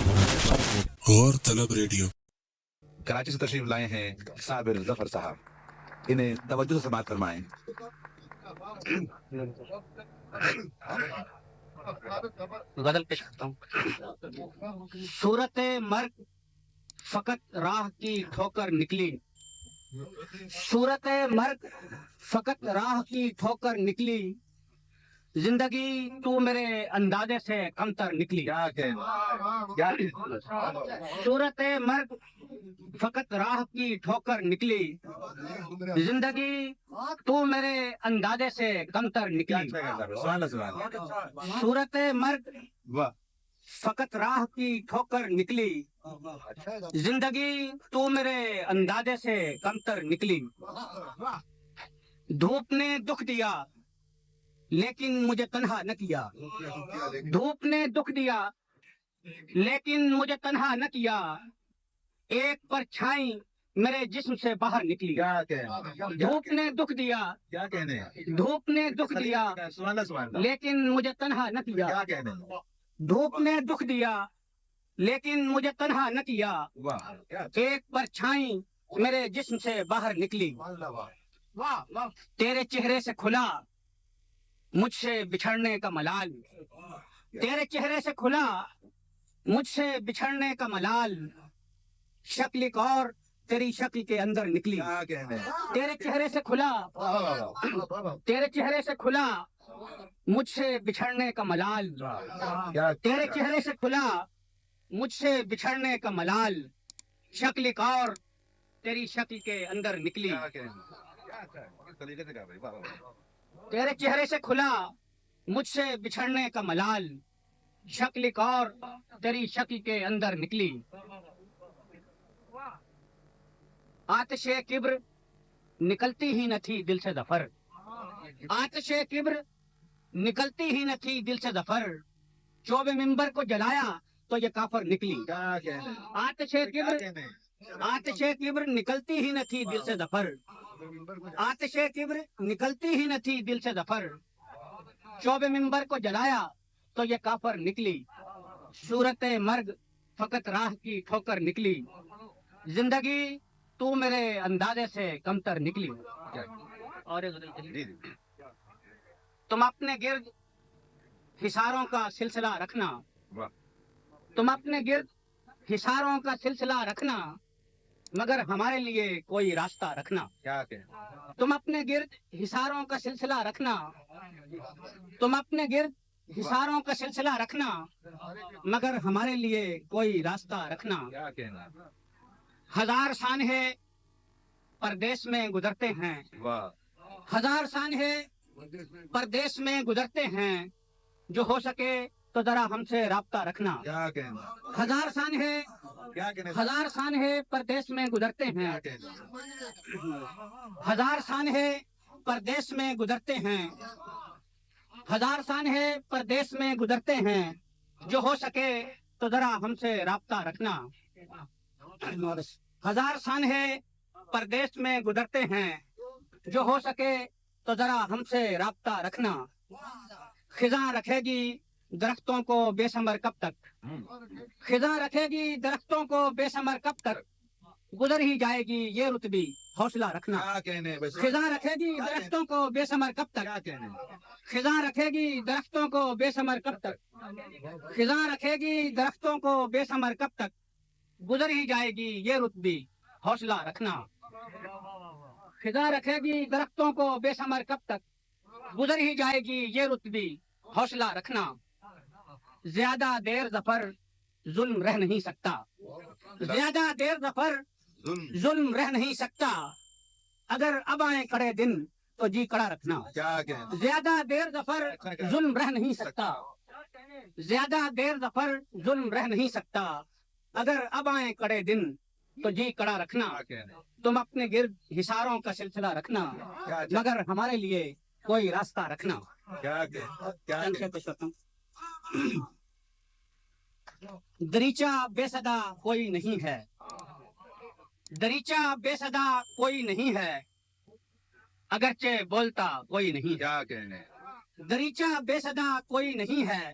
غور طلب ریڈیو کراچی سے تشریف لائے ہیں صابر ظفر صاحب، انہیں توجہ سے سماعت فرمائیں۔ غزل پیش کرتا ہوں۔ صورت مرگ فقط راہ کی ٹھوکر نکلی، صورت مرگ فقط راہ کی ٹھوکر نکلی، زندگی تو میرے اندازے سے کمتر نکلی۔ صورت مرگ فقط راہ کی ٹھوکر نکلی، زندگی تو میرے اندازے سے کمتر نکلی۔ صورت مرگ فقط راہ کی ٹھوکر نکلی، زندگی تو میرے اندازے سے کمتر نکلی۔ دھوپ نے دکھ دیا لیکن مجھے تنہا نہ کیا، دھوپ نے دکھ دیا لیکن مجھے تنہا نہ کیا، ایک پرچھائی میرے جسم سے باہر نکلی۔ دھوپ نے دکھ دیا، دھوپ نے دکھ دیا لیکن مجھے تنہا نہ کیا، دھوپ نے دکھ دیا لیکن مجھے تنہا نہ کیا، ایک پرچھائی میرے جسم سے باہر نکلی۔ تیرے چہرے سے کھلا مجھ سے بچھڑنے کا ملال، تیرے چہرے سے کھلا مجھ سے بچھڑنے کا ملال، شکل ایک اور تیری شکل کے اندر نکلی۔ تیرے چہرے سے کھلا، تیرے چہرے سے کھلا مجھ سے بچھڑنے کا ملال، تیرے چہرے سے کھلا مجھ سے بچھڑنے کا ملال، شکل ایک اور تیری شکل کے اندر نکلی۔ تیرے چہرے سے کھلا مجھ سے بچھڑنے کا ملال، شکل ایک اور تیری شکل کے اندر نکلی۔ آتش کبر نکلتی ہی نہ تھی دل سے ظفر، آتش کبر نکلتی ہی نہ تھی دل سے ظفر، چوب منبر کو جلایا تو یہ کافر نکلی۔ آتش کبر، آتش کبر نکلتی ہی نہ تھی دل سے ظفر، آتش کبر نکلتی ہی نہ تھی دل سے ظفر، چوب منبر کو جلایا تو یہ کافر نکلی۔ صورت مرگ فقط راہ کی ٹھوکر نکلی، زندگی تو میرے اندازے سے کمتر نکلی۔ اور تم اپنے گرد حصاروں کا سلسلہ رکھنا، تم اپنے گرد حصاروں کا سلسلہ رکھنا، مگر ہمارے لیے کوئی راستہ رکھنا۔ تم اپنے گرد حصاروں کا سلسلہ رکھنا، تم اپنے گرد حصاروں کا سلسلہ رکھنا، مگر ہمارے لیے کوئی راستہ رکھنا۔ ہزار سانحے پردیس میں گزرتے ہیں، ہزار سانحے پردیس میں گزرتے ہیں، جو ہو سکے تو ذرا ہم سے رابطہ رکھنا۔ ہزار سانحے، ہزار سانحے پردیس میں گزرتے ہیں، ہزار سانحے پردیس میں گزرتے ہیں، ہزار سانحے پردیس میں گزرتے ہیں، جو ہو سکے تو ذرا ہم سے رابطہ رکھنا۔ ہزار سانحے پردیس میں گزرتے ہیں، جو ہو سکے تو ذرا ہم سے رابطہ رکھنا۔ خزاں رکھے گی درختوں کو بے ثمر کب تک، خزاں رکھے گی درختوں کو بے ثمر کب تک، گزر ہی جائے گی یہ رت بھی حوصلہ رکھنا۔ خزاں رکھے گی درختوں کو بے ثمر کب تک، خزاں رکھے گی درختوں کو بے ثمر کب تک، خزاں رکھے گی درختوں کو بے ثمر کب تک، گزر ہی جائے گی یہ رت بھی حوصلہ رکھنا۔ خزاں رکھے گی درختوں کو بے ثمر کب تک، گزر ہی جائے گی یہ رت بھی حوصلہ رکھنا۔ زیادہ دیر ظفر ظلم رہ نہیں سکتا، زیادہ دیر ظفر ظلم رہ نہیں سکتا، اگر اب آئیں کڑے دن تو جی کڑا رکھنا۔ زیادہ دیر ظفر ظلم رہ نہیں سکتا، زیادہ دیر ظفر ظلم رہ نہیں سکتا، اگر اب آئیں کڑے دن تو جی کڑا رکھنا۔ تم اپنے گرد حصاروں کا سلسلہ رکھنا، مگر ہمارے لیے کوئی راستہ رکھنا۔ دریچہ بے صدا کوئی نہیں ہے، دریچہ بے صدا کوئی نہیں ہے، اگرچہ بولتا کوئی نہیں ہے۔ دریچہ بے صدا کوئی نہیں ہے،